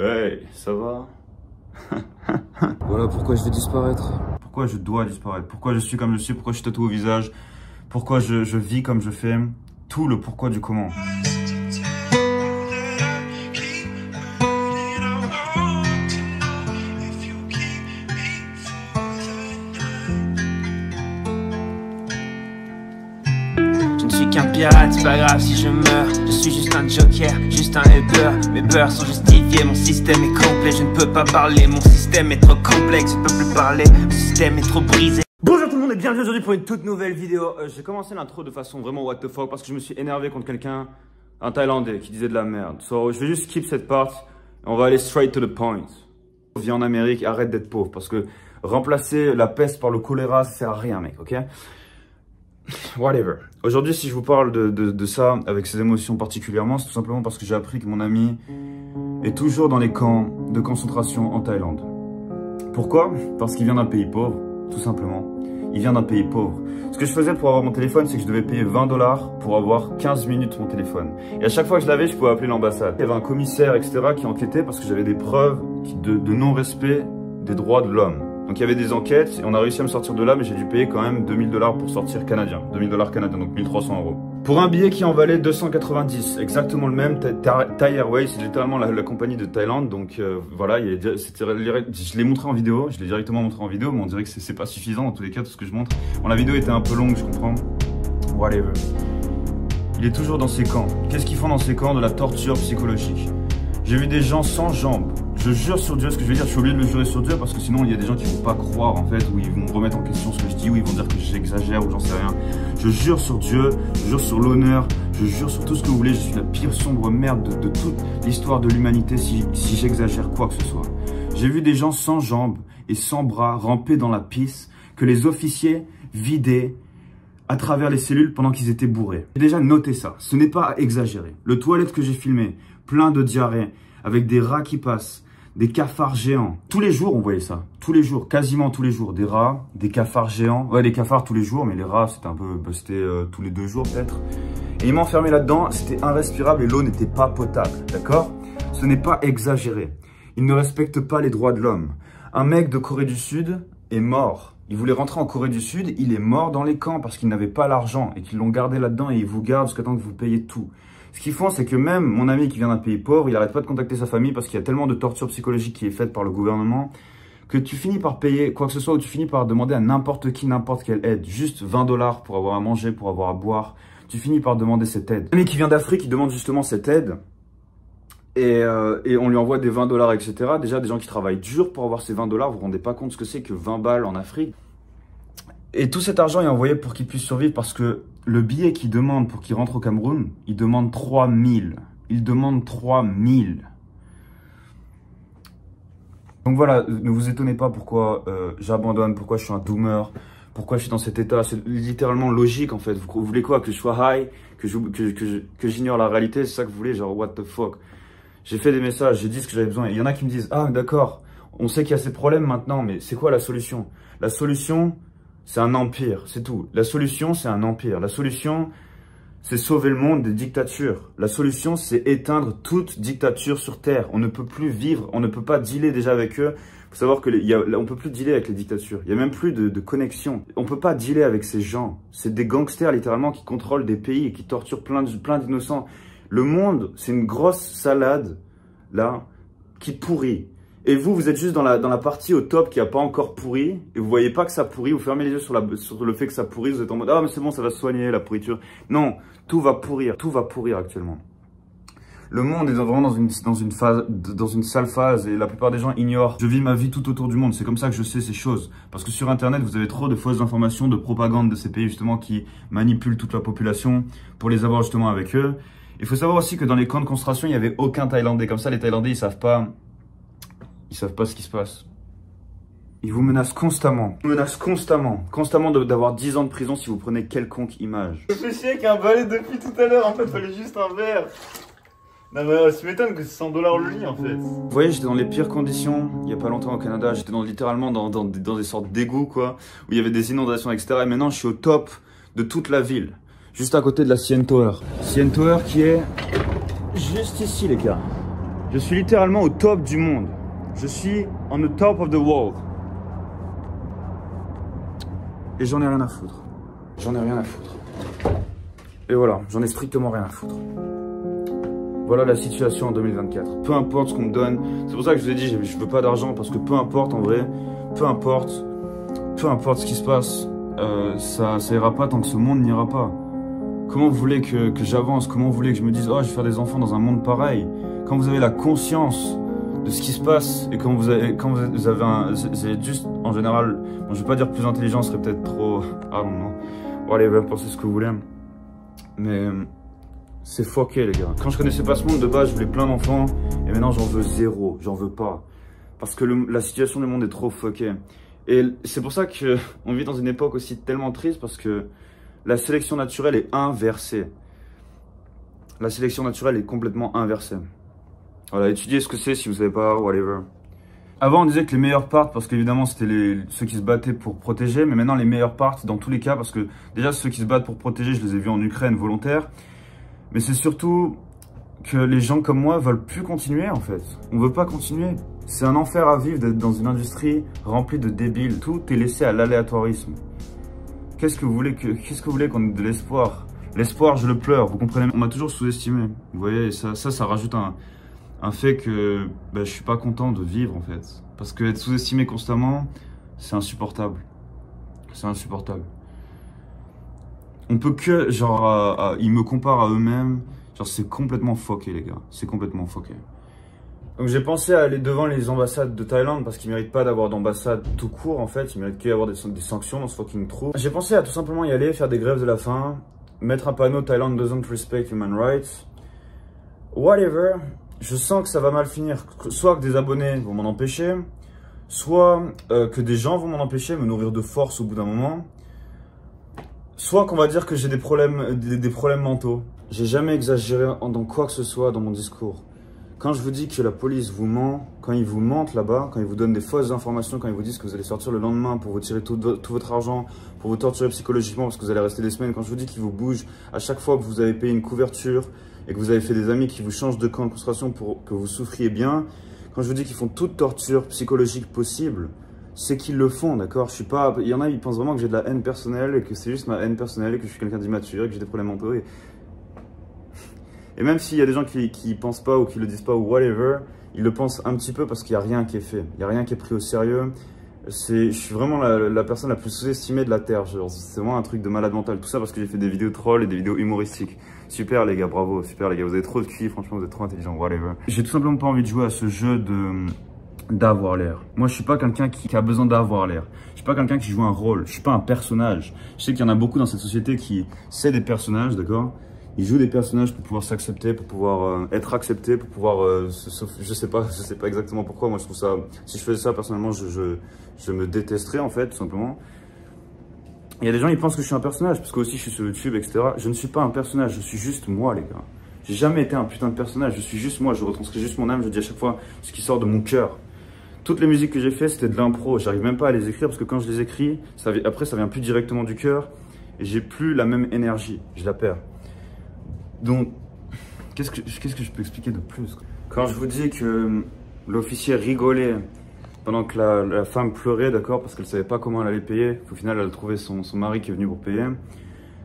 Hey, ça va? Voilà pourquoi je vais disparaître. Pourquoi je dois disparaître? Pourquoi je suis comme je suis? Pourquoi je suis tatoué au visage? Pourquoi je vis comme je fais? Tout le pourquoi du comment. Je ne suis qu'un pirate, c'est pas grave si je meurs. Je suis juste un joker, juste un Uber. Mes peurs sont justifiées, mon système est complet. Je ne peux pas parler, mon système est trop complexe. Je ne peux plus parler, mon système est trop brisé. Bonjour tout le monde et bienvenue aujourd'hui pour une toute nouvelle vidéo. J'ai commencé l'intro de façon vraiment what the fuck parce que je me suis énervé contre quelqu'un, un Thaïlandais qui disait de la merde. So je vais juste skip cette part et on va aller straight to the point. Viens en Amérique, arrête d'être pauvre parce que remplacer la peste par le choléra ça sert à rien mec, ok? Whatever. Aujourd'hui, si je vous parle de ça avec ces émotions particulièrement, c'est tout simplement parce que j'ai appris que mon ami est toujours dans les camps de concentration en Thaïlande. Pourquoi? Parce qu'il vient d'un pays pauvre, tout simplement. Il vient d'un pays pauvre. Ce que je faisais pour avoir mon téléphone, c'est que je devais payer 20 $ pour avoir 15 minutes mon téléphone. Et à chaque fois que je l'avais, je pouvais appeler l'ambassade. Il y avait un commissaire, etc. qui enquêtait parce que j'avais des preuves de non-respect des droits de l'homme. Donc il y avait des enquêtes et on a réussi à me sortir de là, mais j'ai dû payer quand même 2000 $ pour sortir canadien. 2000 $ canadiens, donc 1300 €. Pour un billet qui en valait 290, exactement le même, Thai Airways, c'est littéralement la compagnie de Thaïlande. Donc voilà, je l'ai montré en vidéo, je l'ai directement montré en vidéo, mais on dirait que c'est pas suffisant dans tous les cas, tout ce que je montre. Bon, la vidéo était un peu longue, je comprends. Whatever. Il est toujours dans ces camps. Qu'est-ce qu'ils font dans ces camps? De la torture psychologique. J'ai vu des gens sans jambes. Je jure sur Dieu, ce que je veux dire, je suis obligé de le jurer sur Dieu parce que sinon il y a des gens qui vont pas croire en fait, ou ils vont remettre en question ce que je dis, ou ils vont dire que j'exagère ou j'en sais rien. Je jure sur Dieu, je jure sur l'honneur, je jure sur tout ce que vous voulez, je suis la pire sombre merde de toute l'histoire de l'humanité si j'exagère quoi que ce soit. J'ai vu des gens sans jambes et sans bras ramper dans la pisse que les officiers vidaient à travers les cellules pendant qu'ils étaient bourrés. J'ai déjà noté ça, ce n'est pas à exagérer. Le toilette que j'ai filmé, plein de diarrhée, avec des rats qui passent, des cafards géants. Tous les jours, on voyait ça. Tous les jours, quasiment tous les jours. Des rats, des cafards géants. Ouais, des cafards tous les jours, mais les rats, c'était un peu... c'était tous les 2 jours, peut-être. Et ils m'enfermaient là-dedans. C'était irrespirable et l'eau n'était pas potable. D'accord? Ce n'est pas exagéré. Ils ne respectent pas les droits de l'homme. Un mec de Corée du Sud est mort. Il voulait rentrer en Corée du Sud. Il est mort dans les camps parce qu'il n'avait pas l'argent et qu'ils l'ont gardé là-dedans et ils vous gardent jusqu'à temps que vous payez tout. Ce qu'ils font, c'est que même mon ami qui vient d'un pays pauvre, il n'arrête pas de contacter sa famille parce qu'il y a tellement de torture psychologique qui est faite par le gouvernement que tu finis par payer quoi que ce soit ou tu finis par demander à n'importe qui, n'importe quelle aide. Juste 20 $ pour avoir à manger, pour avoir à boire. Tu finis par demander cette aide. Mon ami qui vient d'Afrique, il demande justement cette aide et on lui envoie des 20 $, etc. Déjà, des gens qui travaillent dur pour avoir ces 20 $, vous vous rendez pas compte ce que c'est que 20 balles en Afrique. Et tout cet argent est envoyé pour qu'il puisse survivre parce que le billet qu'il demande pour qu'il rentre au Cameroun, il demande 3000. Il demande 3000. Donc voilà, ne vous étonnez pas pourquoi j'abandonne, pourquoi je suis un doomer, pourquoi je suis dans cet état. C'est littéralement logique en fait. Vous voulez quoi? Que je sois high, que j'ignore la réalité, c'est ça que vous voulez? Genre what the fuck? J'ai fait des messages, j'ai dit ce que j'avais besoin. Il y en a qui me disent, ah d'accord, on sait qu'il y a ces problèmes maintenant, mais c'est quoi la solution? La solution... c'est un empire, c'est tout. La solution, c'est un empire. La solution, c'est sauver le monde des dictatures. La solution, c'est éteindre toute dictature sur Terre. On ne peut plus vivre, on ne peut pas dealer déjà avec eux. Il faut savoir que on peut plus dealer avec les dictatures. Il n'y a même plus de connexion. On ne peut pas dealer avec ces gens. C'est des gangsters, littéralement, qui contrôlent des pays et qui torturent plein d'innocents. Le monde, c'est une grosse salade, là, qui pourrit. Et vous êtes juste dans la partie au top qui n'a pas encore pourri, et vous voyez pas que ça pourrit, vous fermez les yeux sur le fait que ça pourrit, vous êtes en mode « Ah mais c'est bon, ça va se soigner, la pourriture ». Non, tout va pourrir actuellement. Le monde est vraiment dans une sale phase, et la plupart des gens ignorent. Je vis ma vie tout autour du monde, c'est comme ça que je sais ces choses. Parce que sur internet, vous avez trop de fausses informations, de propagande de ces pays justement qui manipulent toute la population pour les avoir justement avec eux. Il faut savoir aussi que dans les camps de concentration, il n'y avait aucun Thaïlandais. Comme ça, les Thaïlandais, ils savent pas ce qui se passe. Ils vous menacent constamment. Ils vous menacent constamment d'avoir 10 ans de prison si vous prenez quelconque image. Je fais chier avec un balai depuis tout à l'heure, en fait, fallait juste un verre. Non mais tu m'étonnes que c'est 100 $ le lit en fait. Vous voyez, j'étais dans les pires conditions, il y a pas longtemps au Canada, j'étais littéralement dans des sortes d'égouts quoi, où il y avait des inondations etc. Et maintenant je suis au top de toute la ville, juste à côté de la CN Tower. CN Tower qui est juste ici les gars. Je suis littéralement au top du monde. Je suis on the top of the world. Et j'en ai rien à foutre. J'en ai rien à foutre. Et voilà, j'en ai strictement rien à foutre. Voilà la situation en 2024. Peu importe ce qu'on me donne. C'est pour ça que je vous ai dit, je veux pas d'argent parce que peu importe en vrai, peu importe ce qui se passe, ça ira pas tant que ce monde n'ira pas. Comment vous voulez que j'avance? Comment vous voulez que je me dise, oh, je vais faire des enfants dans un monde pareil? Quand vous avez la conscience de ce qui se passe et quand vous avez juste, en général, bon, je vais pas dire plus intelligent, ce serait peut-être trop, ah non, bon, allez, pensez ce que vous voulez, mais c'est fucké les gars. Quand je connaissais pas ce monde de base, je voulais plein d'enfants et maintenant j'en veux zéro, j'en veux pas, parce que la situation du monde est trop fuckée. Et c'est pour ça qu'on vit dans une époque aussi tellement triste parce que la sélection naturelle est inversée. La sélection naturelle est complètement inversée. Voilà, étudiez ce que c'est si vous savez pas, whatever. Avant, on disait que les meilleurs partent parce qu'évidemment, c'était ceux qui se battaient pour protéger. Mais maintenant, les meilleurs partent dans tous les cas parce que déjà, ceux qui se battent pour protéger, je les ai vus en Ukraine volontaires. Mais c'est surtout que les gens comme moi veulent plus continuer en fait. On veut pas continuer. C'est un enfer à vivre d'être dans une industrie remplie de débiles. Tout est laissé à l'aléatorisme. Qu'est-ce que vous voulez qu'on ait de l'espoir? L'espoir, je le pleure, vous comprenez? On m'a toujours sous-estimé. Vous voyez, ça rajoute un fait que je suis pas content de vivre en fait. Parce que être sous-estimé constamment, c'est insupportable. C'est insupportable. On peut que, genre, ils me comparent à eux-mêmes. Genre, c'est complètement fucké les gars. C'est complètement fucké. Donc j'ai pensé à aller devant les ambassades de Thaïlande parce qu'ils méritent pas d'avoir d'ambassade tout court en fait. Ils méritent qu'il y ait avoir des sanctions dans ce fucking trou. J'ai pensé à tout simplement y aller, faire des grèves de la faim, mettre un panneau Thailand doesn't respect human rights. Whatever. Je sens que ça va mal finir. Soit que des abonnés vont m'en empêcher, soit que des gens vont m'en empêcher, me nourrir de force au bout d'un moment. Soit qu'on va dire que j'ai des problèmes mentaux. J'ai jamais exagéré dans quoi que ce soit dans mon discours. Quand je vous dis que la police vous ment, quand ils vous mentent là-bas, quand ils vous donnent des fausses informations, quand ils vous disent que vous allez sortir le lendemain pour vous tirer tout votre argent, pour vous torturer psychologiquement parce que vous allez rester des semaines, quand je vous dis qu'ils vous bougent à chaque fois que vous avez payé une couverture et que vous avez fait des amis qui vous changent de camp de concentration pour que vous souffriez bien, quand je vous dis qu'ils font toute torture psychologique possible, c'est qu'ils le font, d'accord? Je suis pas, il y en a, ils pensent vraiment que j'ai de la haine personnelle et que c'est juste ma haine personnelle et que je suis quelqu'un d'immature et que j'ai des problèmes mentaux. Et même s'il y a des gens qui pensent pas ou qui le disent pas ou whatever, ils le pensent un petit peu parce qu'il n'y a rien qui est fait. Il n'y a rien qui est pris au sérieux. Je suis vraiment la personne la plus sous-estimée de la Terre. C'est vraiment un truc de malade mental. Tout ça parce que j'ai fait des vidéos trolls et des vidéos humoristiques. Super les gars, bravo. Super les gars, vous avez trop de QI, franchement vous êtes trop intelligents, whatever. J'ai tout simplement pas envie de jouer à ce jeu d'avoir l'air. Moi je suis pas quelqu'un qui a besoin d'avoir l'air. Je suis pas quelqu'un qui joue un rôle. Je suis pas un personnage. Je sais qu'il y en a beaucoup dans cette société qui c'est des personnages, d'accord? Ils jouent des personnages pour pouvoir s'accepter, pour pouvoir être accepté, pour pouvoir... je sais pas exactement pourquoi. Moi, je trouve ça... Si je faisais ça, personnellement, je me détesterais, en fait, tout simplement. Il y a des gens, ils pensent que je suis un personnage, parce que aussi, je suis sur YouTube, etc. Je ne suis pas un personnage, je suis juste moi, les gars. J'ai jamais été un putain de personnage, je suis juste moi. Je retranscris juste mon âme, je dis à chaque fois ce qui sort de mon cœur. Toutes les musiques que j'ai fait, c'était de l'impro. J'arrive même pas à les écrire, parce que quand je les écris, après, ça vient plus directement du cœur. Et j'ai plus la même énergie, je la perds. Donc, qu'est-ce que je peux expliquer de plus? Quand je vous dis que l'officier rigolait pendant que la femme pleurait, d'accord, parce qu'elle savait pas comment elle allait payer, au final elle a trouvé son mari qui est venu pour payer.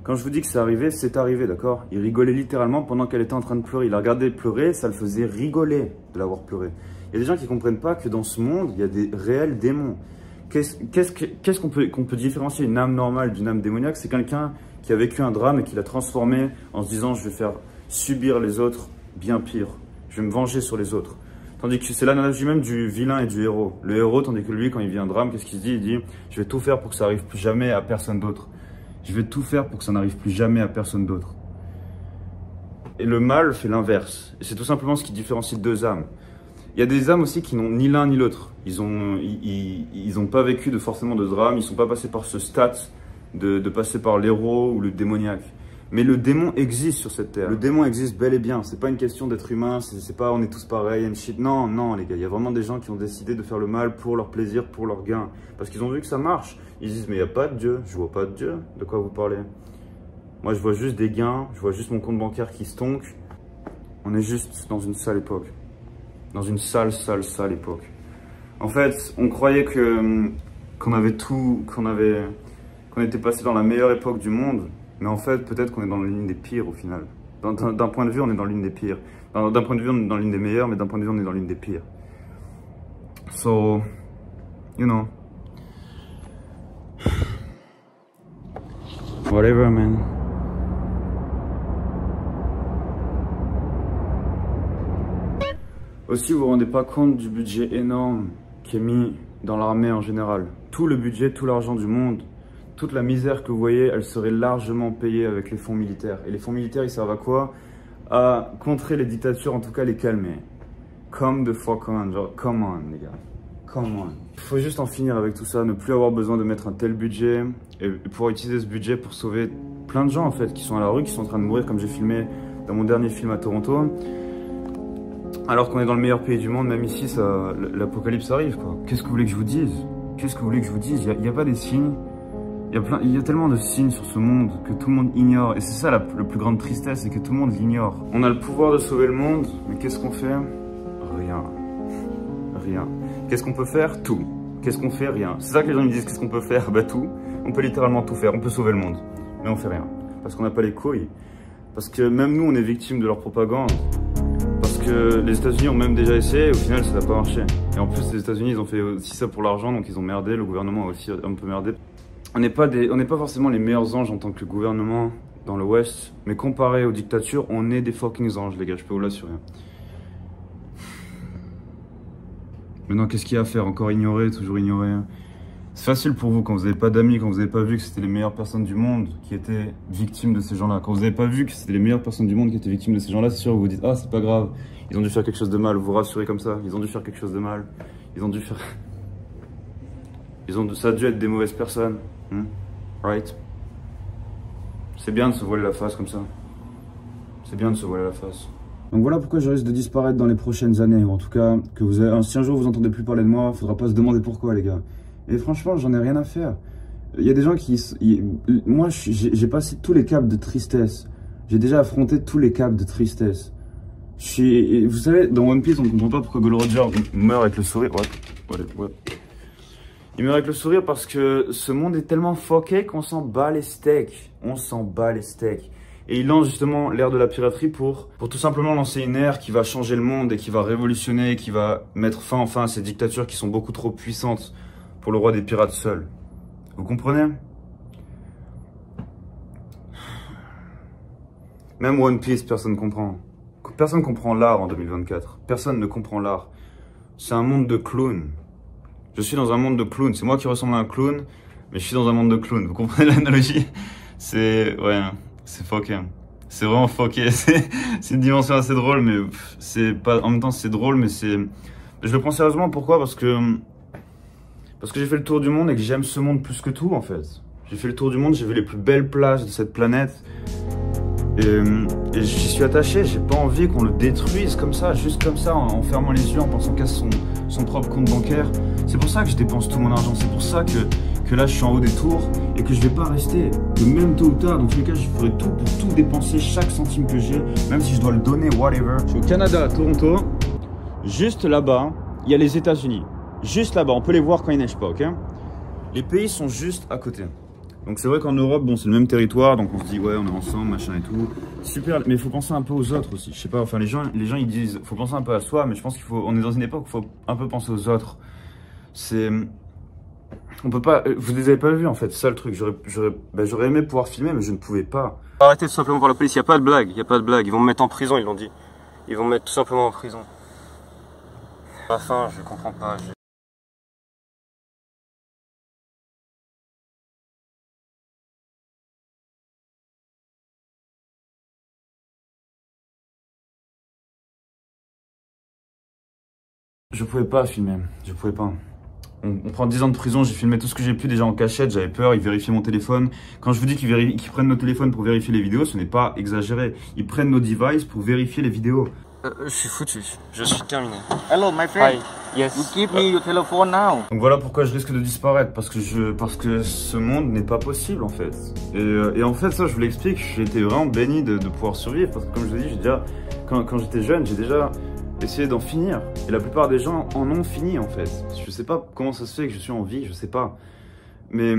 Quand je vous dis que c'est arrivé, d'accord? Il rigolait littéralement pendant qu'elle était en train de pleurer. Il la regardait pleurer, ça le faisait rigoler de l'avoir pleuré. Il y a des gens qui comprennent pas que dans ce monde, il y a des réels démons. Qu'est-ce qu'on peut différencier une âme normale d'une âme démoniaque? C'est quelqu'un qui a vécu un drame et qui l'a transformé en se disant je vais faire subir les autres bien pire, je vais me venger sur les autres. Tandis que c'est l'analogie même du vilain et du héros. Le héros, tandis que lui, quand il vit un drame, qu'est-ce qu'il se dit? Il dit je vais tout faire pour que ça arrive plus jamais à personne d'autre. Je vais tout faire pour que ça n'arrive plus jamais à personne d'autre. Et le mal fait l'inverse. Et c'est tout simplement ce qui différencie deux âmes. Il y a des âmes aussi qui n'ont ni l'un ni l'autre. Ils ont pas vécu forcément de drame, ils sont pas passés par ce stade de passer par l'héros ou le démoniaque. Mais le démon existe sur cette terre. Le démon existe bel et bien. C'est pas une question d'être humain, c'est pas on est tous pareils and shit. Non, non les gars, il y a vraiment des gens qui ont décidé de faire le mal pour leur plaisir, pour leur gain. Parce qu'ils ont vu que ça marche. Ils disent mais il n'y a pas de Dieu, je vois pas de Dieu. De quoi vous parlez? Moi je vois juste des gains, je vois juste mon compte bancaire qui stonk. On est juste dans une sale époque. Dans une sale époque. En fait, on croyait qu'on avait tout, qu'on était passé dans la meilleure époque du monde, mais en fait, peut-être qu'on est dans l'une des pires au final. D'un point de vue, on est dans l'une des pires. D'un point de vue, on est dans l'une des meilleures, mais d'un point de vue, on est dans l'une des pires. So, you know. Whatever, man. Aussi, vous vous rendez pas compte du budget énorme qui est mis dans l'armée en général. Tout le budget, tout l'argent du monde, toute la misère que vous voyez, elle serait largement payée avec les fonds militaires. Et les fonds militaires, ils servent à quoi? À contrer les dictatures, en tout cas les calmer. Come the fuck on, genre, come on, les gars. Come on. Il faut juste en finir avec tout ça, ne plus avoir besoin de mettre un tel budget et pouvoir utiliser ce budget pour sauver plein de gens, en fait, qui sont à la rue, qui sont en train de mourir, comme j'ai filmé dans mon dernier film à Toronto. Alors qu'on est dans le meilleur pays du monde, même ici, l'apocalypse arrive, quoi. Qu'est-ce que vous voulez que je vous dise? Qu'est-ce que vous voulez que je vous dise? Il n'y a pas des signes. Il y a tellement de signes sur ce monde que tout le monde ignore. Et c'est ça la plus grande tristesse, c'est que tout le monde l'ignore. On a le pouvoir de sauver le monde, mais qu'est-ce qu'on fait? Rien. Rien. Qu'est-ce qu'on peut faire? Tout. Qu'est-ce qu'on fait? Rien. C'est ça que les gens me disent, qu'est-ce qu'on peut faire? Bah tout. On peut littéralement tout faire. On peut sauver le monde. Mais on fait rien. Parce qu'on n'a pas les couilles. Parce que même nous, on est victimes de leur propagande. Parce que les États-Unis ont même déjà essayé et au final, ça n'a pas marché. Et en plus, les États-Unis, ils ont fait aussi ça pour l'argent, donc ils ont merdé. Le gouvernement a aussi un peu merdé. On n'est pas forcément les meilleurs anges en tant que gouvernement dans le Ouest, mais comparé aux dictatures, on est des fucking anges, les gars, je peux vous l'assurer. Maintenant, qu'est-ce qu'il y a à faire? Encore ignorer, toujours ignorer. C'est facile pour vous quand vous n'avez pas d'amis, quand vous n'avez pas vu que c'était les meilleures personnes du monde qui étaient victimes de ces gens-là. Quand vous n'avez pas vu que c'était les meilleures personnes du monde qui étaient victimes de ces gens-là, c'est sûr, vous vous dites « Ah, c'est pas grave, ils ont dû faire quelque chose de mal. » Vous vous rassurez comme ça, ils ont dû faire quelque chose de mal. Ils ont dû faire... Ça a dû être des mauvaises personnes. Right? C'est bien de se voiler la face comme ça. C'est bien de se voiler la face. Donc voilà pourquoi je risque de disparaître dans les prochaines années. Ou en tout cas, si un jour vous entendez plus parler de moi, faudra pas se demander pourquoi, les gars. Et franchement, j'en ai rien à faire. Il y a des gens qui... Moi, j'ai passé tous les caps de tristesse. J'ai déjà affronté tous les caps de tristesse. Vous savez, dans One Piece, on ne comprend pas pourquoi Gold Roger meurt avec le sourire. Ouais. Il meurt avec le sourire parce que ce monde est tellement fucké qu'on s'en bat les steaks. On s'en bat les steaks. Et il lance justement l'ère de la piraterie pour tout simplement lancer une ère qui va changer le monde et qui va révolutionner, qui va mettre fin enfin à ces dictatures qui sont beaucoup trop puissantes pour le roi des pirates seul. Vous comprenez? Même One Piece, personne ne comprend. Personne ne comprend l'art en 2024. Personne ne comprend l'art. C'est un monde de clowns. Je suis dans un monde de clowns. C'est moi qui ressemble à un clown, mais je suis dans un monde de clowns. Vous comprenez l'analogie? C'est... Ouais, c'est fucké. C'est vraiment fucké. C'est une dimension assez drôle, mais c'est pas... En même temps, c'est drôle, mais c'est... Je le prends sérieusement, pourquoi? Parce que j'ai fait le tour du monde et que j'aime ce monde plus que tout, en fait. J'ai fait le tour du monde, j'ai vu les plus belles plages de cette planète. Et j'y suis attaché, j'ai pas envie qu'on le détruise comme ça, juste comme ça, en fermant les yeux, en pensant qu'à son propre compte bancaire. C'est pour ça que je dépense tout mon argent, c'est pour ça que là je suis en haut des tours et que je vais pas rester. Que même tôt ou tard, dans tous les cas, je ferai tout pour tout dépenser, chaque centime que j'ai, même si je dois le donner, whatever. Je suis au Canada, à Toronto. Juste là-bas, il y a les États-Unis. Juste là-bas, on peut les voir quand il neige pas, ok? Les pays sont juste à côté. Donc c'est vrai qu'en Europe, bon, c'est le même territoire, donc on se dit ouais, on est ensemble, machin et tout. Super, mais il faut penser un peu aux autres aussi. Je sais pas, enfin les gens ils disent, faut penser un peu à soi, mais je pense on est dans une époque où il faut un peu penser aux autres. On peut pas, vous les avez pas vus en fait, c'est ça le truc. J'aurais aimé pouvoir filmer, mais je ne pouvais pas. Arrêtez tout simplement par la police, il n'y a pas de blague, Ils vont me mettre en prison, ils l'ont dit. Ils vont me mettre tout simplement en prison. À la fin, je comprends pas. Je pouvais pas filmer, je pouvais pas. On prend 10 ans de prison, j'ai filmé tout ce que j'ai pu déjà en cachette, j'avais peur, ils vérifiaient mon téléphone. Quand je vous dis qu'ils prennent nos téléphones pour vérifier les vidéos, ce n'est pas exagéré. Ils prennent nos devices pour vérifier les vidéos. Je suis foutu, je suis terminé. Hello, my friend. Hi. Yes. You give me your telephone now. Donc voilà pourquoi je risque de disparaître, parce que ce monde n'est pas possible en fait. Et en fait ça je vous l'explique, j'ai été vraiment béni de pouvoir survivre, parce que comme je vous dis, quand j'étais jeune, essayer d'en finir. Et la plupart des gens en ont fini en fait. Je sais pas comment ça se fait que je suis en vie, je sais pas. Mais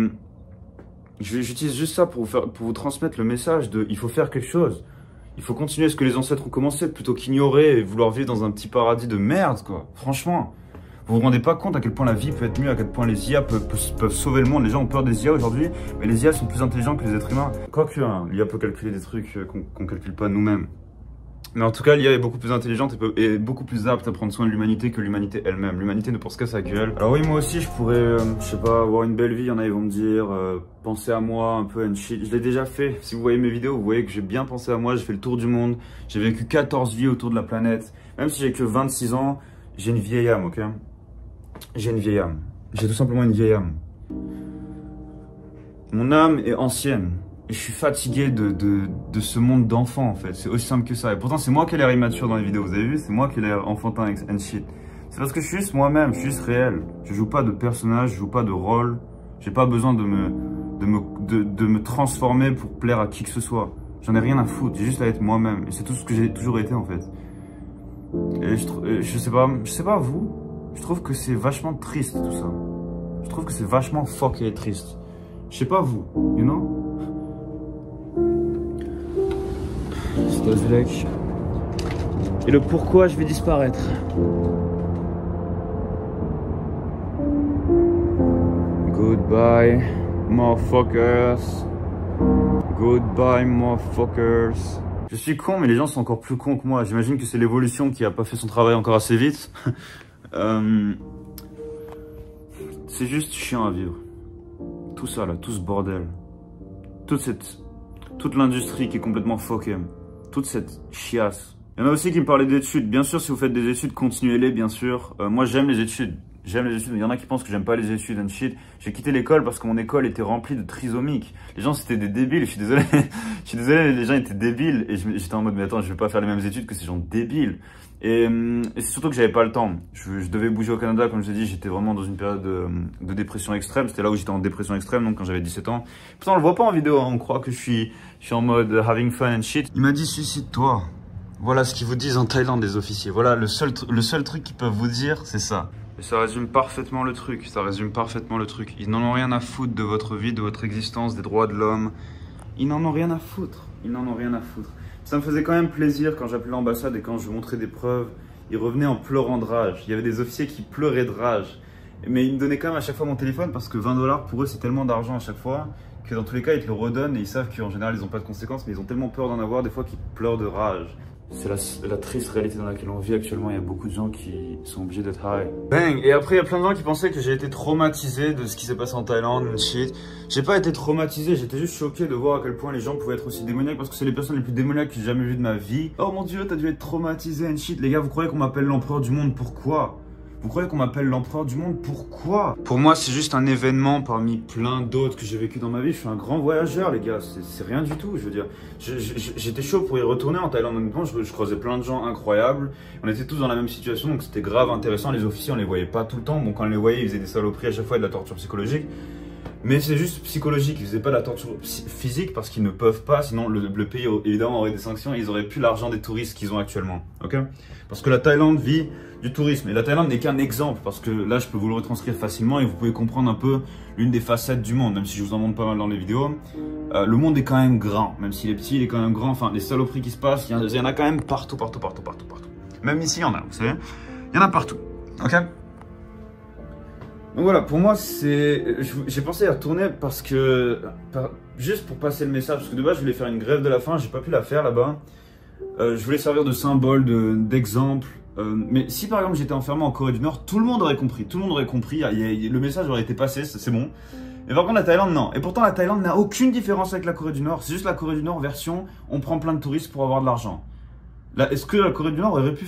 j'utilise juste ça pour vous transmettre le message de il faut faire quelque chose. Il faut continuer ce que les ancêtres ont commencé plutôt qu'ignorer et vouloir vivre dans un petit paradis de merde quoi. Franchement, vous vous rendez pas compte à quel point la vie peut être mieux, à quel point les IA peuvent sauver le monde. Les gens ont peur des IA aujourd'hui, mais les IA sont plus intelligents que les êtres humains. Quoique, hein, l'IA peut calculer des trucs qu'on calcule pas nous-mêmes. Mais en tout cas, l'IA est beaucoup plus intelligente et beaucoup plus apte à prendre soin de l'humanité que l'humanité elle-même. L'humanité ne pense qu'à sa gueule. Alors oui, moi aussi, je pourrais, je sais pas, avoir une belle vie. Il y en a, ils vont me dire, pensez à moi un peu and shit. Je l'ai déjà fait. Si vous voyez mes vidéos, vous voyez que j'ai bien pensé à moi. J'ai fait le tour du monde. J'ai vécu 14 vies autour de la planète. Même si j'ai que 26 ans, j'ai une vieille âme, ok? J'ai une vieille âme. J'ai tout simplement une vieille âme. Mon âme est ancienne. Et je suis fatigué de ce monde d'enfants en fait, c'est aussi simple que ça. Et pourtant c'est moi qui ai l'air immature dans les vidéos, vous avez vu, c'est moi qui ai l'air enfantin and shit. C'est parce que je suis juste moi-même, je suis juste réel. Je joue pas de personnage, je joue pas de rôle. J'ai pas besoin de me transformer pour plaire à qui que ce soit. J'en ai rien à foutre, j'ai juste à être moi-même. Et c'est tout ce que j'ai toujours été en fait. Et je sais pas vous, je trouve que c'est vachement triste tout ça. Je trouve que c'est vachement fucké et triste. Je sais pas vous, you know? Et le pourquoi je vais disparaître. Goodbye, motherfuckers. Goodbye, motherfuckers. Je suis con, mais les gens sont encore plus cons que moi. J'imagine que c'est l'évolution qui a pas fait son travail encore assez vite. C'est juste chiant à vivre. Tout ça là, tout ce bordel. Toute l'industrie qui est complètement fuckée. Toute cette chiasse. Il y en a aussi qui me parlaient d'études. Bien sûr, si vous faites des études, continuez-les, bien sûr. Moi, j'aime les études. J'aime les études. Il y en a qui pensent que j'aime pas les études and shit. J'ai quitté l'école parce que mon école était remplie de trisomiques. Les gens, c'était des débiles. Je suis désolé. Je suis désolé, les gens étaient débiles. Et j'étais en mode, mais attends, je vais pas faire les mêmes études que ces gens débiles. Et c'est surtout que j'avais pas le temps. Je devais bouger au Canada, comme je l'ai dit, j'étais vraiment dans une période de dépression extrême. C'était là où j'étais en dépression extrême, donc quand j'avais 17 ans. Pourtant, on le voit pas en vidéo, hein. On croit que je suis en mode having fun and shit. Il m'a dit suicide-toi. Voilà ce qu'ils vous disent en Thaïlande, les officiers. Voilà, le seul truc qu'ils peuvent vous dire, c'est ça. Et ça résume parfaitement le truc, Ils n'en ont rien à foutre de votre vie, de votre existence, des droits de l'homme. Ils n'en ont rien à foutre. Ça me faisait quand même plaisir quand j'appelais l'ambassade et quand je montrais des preuves. Ils revenaient en pleurant de rage. Il y avait des officiers qui pleuraient de rage. Mais ils me donnaient quand même à chaque fois mon téléphone parce que 20 $ pour eux c'est tellement d'argent à chaque fois que dans tous les cas ils te le redonnent et ils savent qu'en général ils n'ont pas de conséquences mais ils ont tellement peur d'en avoir des fois qu'ils pleurent de rage. C'est la triste réalité dans laquelle on vit actuellement. Il y a beaucoup de gens qui sont obligés d'être high. Bang! Et après, il y a plein de gens qui pensaient que j'ai été traumatisé de ce qui s'est passé en Thaïlande and shit. J'ai pas été traumatisé, j'étais juste choqué de voir à quel point les gens pouvaient être aussi démoniaques parce que c'est les personnes les plus démoniaques que j'ai jamais vues de ma vie. Oh mon dieu, t'as dû être traumatisé and shit. Les gars, vous croyez qu'on m'appelle l'empereur du monde? Pourquoi? Vous croyez qu'on m'appelle l'empereur du monde? Pourquoi? Pour moi, c'est juste un événement parmi plein d'autres que j'ai vécu dans ma vie. Je suis un grand voyageur, les gars. C'est rien du tout, je veux dire. J'étais chaud pour y retourner en Thaïlande. Honnêtement, je croisais plein de gens incroyables. On était tous dans la même situation, donc c'était grave intéressant. Les officiers, on les voyait pas tout le temps. Bon, quand on les voyait, ils faisaient des saloperies à chaque fois et de la torture psychologique. Mais c'est juste psychologique, ils faisaient pas de la torture physique parce qu'ils ne peuvent pas, sinon le pays évidemment aurait des sanctions et ils auraient plus l'argent des touristes qu'ils ont actuellement, ok? Parce que la Thaïlande vit du tourisme et la Thaïlande n'est qu'un exemple parce que là je peux vous le retranscrire facilement et vous pouvez comprendre un peu l'une des facettes du monde, même si je vous en montre pas mal dans les vidéos. Le monde est quand même grand, même s'il est petit, il est quand même grand, enfin les saloperies qui se passent, il y en a quand même partout. Même ici il y en a, vous savez, il y en a partout, ok? Donc voilà, pour moi, j'ai pensé à retourner parce que, juste pour passer le message, parce que de base, je voulais faire une grève de la faim, j'ai pas pu la faire là-bas. Je voulais servir de symbole, d'exemple. Mais si par exemple j'étais enfermé en Corée du Nord, tout le monde aurait compris, le message aurait été passé, c'est bon. Et par contre, la Thaïlande, non. Et pourtant, la Thaïlande n'a aucune différence avec la Corée du Nord. C'est juste la Corée du Nord version, on prend plein de touristes pour avoir de l'argent. Là, est-ce que la Corée du Nord aurait pu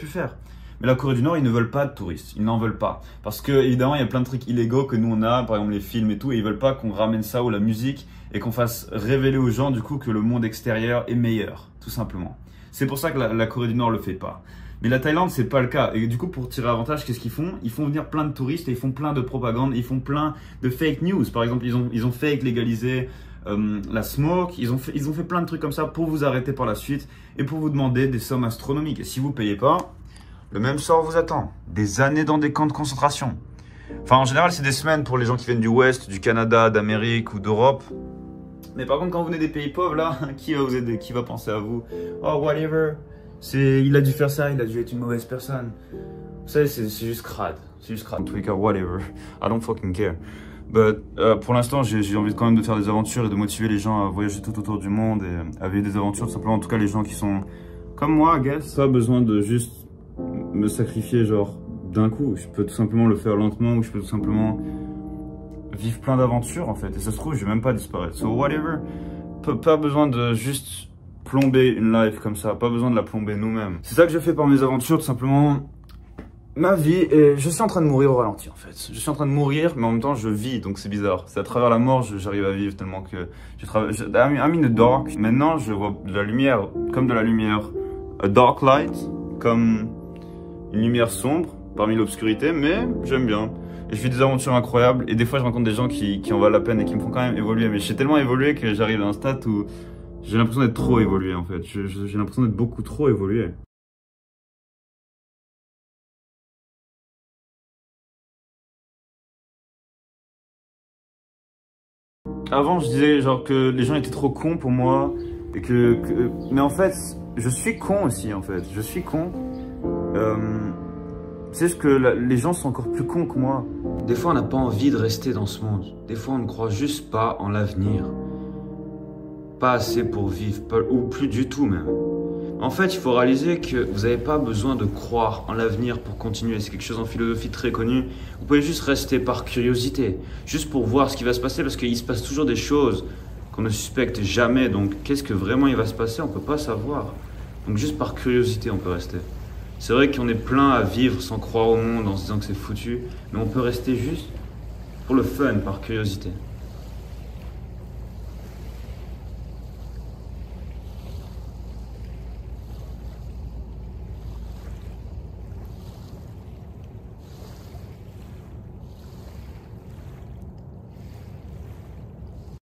faire? Mais la Corée du Nord, ils ne veulent pas de touristes. Ils n'en veulent pas. Parce que, évidemment, il y a plein de trucs illégaux que nous, on a. Par exemple, les films et tout. Et ils veulent pas qu'on ramène ça ou la musique. Et qu'on fasse révéler aux gens, du coup, que le monde extérieur est meilleur. Tout simplement. C'est pour ça que la Corée du Nord le fait pas. Mais la Thaïlande, c'est pas le cas. Et du coup, pour tirer avantage, qu'est-ce qu'ils font? Ils font venir plein de touristes et ils font plein de propagande. Ils font plein de fake news. Par exemple, ils ont fake légalisé la smoke. Ils ont fait plein de trucs comme ça pour vous arrêter par la suite et pour vous demander des sommes astronomiques. Et si vous ne payez pas, le même sort vous attend. Des années dans des camps de concentration. Enfin, en général, c'est des semaines pour les gens qui viennent du Ouest, du Canada, d'Amérique ou d'Europe. Mais par contre, quand vous venez des pays pauvres, là, qui va vous aider? Qui va penser à vous? Oh, whatever. Il a dû faire ça, il a dû être une mauvaise personne. Vous savez, c'est juste crade. C'est juste crade. En tous les cas, whatever. I don't fucking care. But, pour l'instant, j'ai envie quand même de faire des aventures et de motiver les gens à voyager tout autour du monde et à vivre des aventures. Tout simplement, en tout cas, les gens qui sont comme moi, I guess. Pas besoin de juste me sacrifier, genre, d'un coup. Je peux tout simplement le faire lentement ou je peux tout simplement vivre plein d'aventures, en fait. Et ça se trouve, je vais même pas disparaître. So, whatever. Pas besoin de juste plomber une life comme ça. Pas besoin de la plomber nous-mêmes. C'est ça que je fais par mes aventures, tout simplement. Ma vie, et je suis en train de mourir au ralenti en fait. Je suis en train de mourir, mais en même temps je vis, donc c'est bizarre. C'est à travers la mort j'arrive à vivre tellement que I'm in the dark. Maintenant je vois de la lumière, comme de la lumière. A dark light, comme une lumière sombre parmi l'obscurité, mais j'aime bien. Et je vis des aventures incroyables, et des fois je rencontre des gens qui en valent la peine et qui me font quand même évoluer. Mais j'ai tellement évolué que j'arrive à un stade où j'ai l'impression d'être trop évolué en fait. J'ai l'impression d'être beaucoup trop évolué. Avant, je disais genre que les gens étaient trop cons pour moi et mais en fait, je suis con aussi en fait. Je suis con. C'est juste que les gens sont encore plus cons que moi. Des fois, on n'a pas envie de rester dans ce monde. Des fois, on ne croit juste pas en l'avenir. Pas assez pour vivre, ou plus du tout même. En fait, il faut réaliser que vous n'avez pas besoin de croire en l'avenir pour continuer. C'est quelque chose en philosophie très connu. Vous pouvez juste rester par curiosité, juste pour voir ce qui va se passer, parce qu'il se passe toujours des choses qu'on ne suspecte jamais. Donc, qu'est-ce que vraiment il va se passer? On ne peut pas savoir. Donc, juste par curiosité, on peut rester. C'est vrai qu'on est plein à vivre sans croire au monde en se disant que c'est foutu, mais on peut rester juste pour le fun, par curiosité.